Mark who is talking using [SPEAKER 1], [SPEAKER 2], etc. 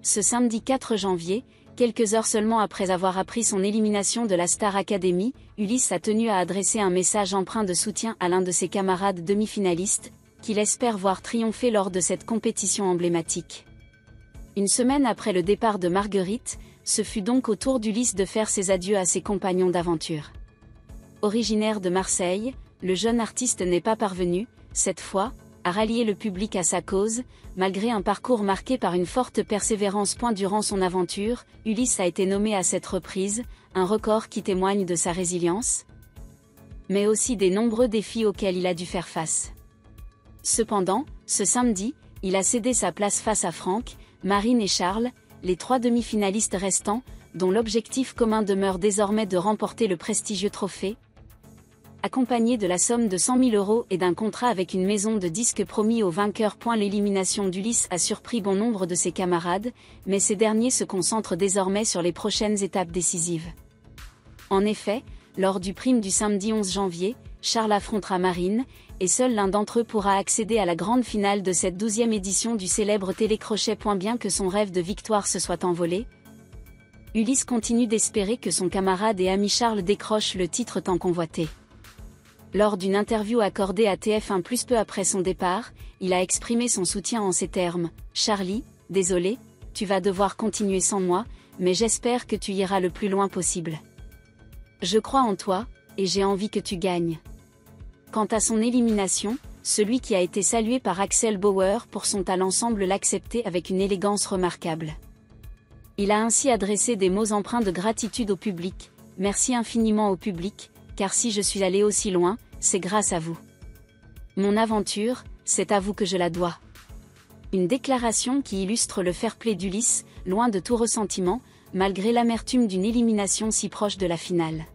[SPEAKER 1] Ce samedi 4 janvier, quelques heures seulement après avoir appris son élimination de la Star Academy, Ulysse a tenu à adresser un message empreint de soutien à l'un de ses camarades demi-finalistes, qu'il espère voir triompher lors de cette compétition emblématique. Une semaine après le départ de Marguerite, ce fut donc au tour d'Ulysse de faire ses adieux à ses compagnons d'aventure. Originaire de Marseille, le jeune artiste n'est pas parvenu, cette fois, à rallier le public à sa cause, malgré un parcours marqué par une forte persévérance. Durant son aventure, Ulysse a été nommé à cette reprise, un record qui témoigne de sa résilience, mais aussi des nombreux défis auxquels il a dû faire face. Cependant, ce samedi, il a cédé sa place face à Franck, Marine et Charles, les 3 demi-finalistes restants, dont l'objectif commun demeure désormais de remporter le prestigieux trophée. Accompagné de la somme de 100 000 € et d'un contrat avec une maison de disques promis aux vainqueurs. L'élimination d'Ulysse a surpris bon nombre de ses camarades, mais ces derniers se concentrent désormais sur les prochaines étapes décisives. En effet, lors du prime du samedi 11 janvier, Charles affrontera Marine, et seul l'un d'entre eux pourra accéder à la grande finale de cette 12e édition du célèbre télécrochet. Bien que son rêve de victoire se soit envolé, Ulysse continue d'espérer que son camarade et ami Charles décroche le titre tant convoité. Lors d'une interview accordée à TF1+ peu après son départ, il a exprimé son soutien en ces termes : « Charlie, désolé, tu vas devoir continuer sans moi, mais j'espère que tu iras le plus loin possible. Je crois en toi, et j'ai envie que tu gagnes. » Quant à son élimination, celui qui a été salué par Axel Bauer pour son talent semble l'accepter avec une élégance remarquable. Il a ainsi adressé des mots empreints de gratitude au public : « Merci infiniment au public, car si je suis allé aussi loin, c'est grâce à vous. Mon aventure, c'est à vous que je la dois. » Une déclaration qui illustre le fair-play d'Ulysse, loin de tout ressentiment, malgré l'amertume d'une élimination si proche de la finale.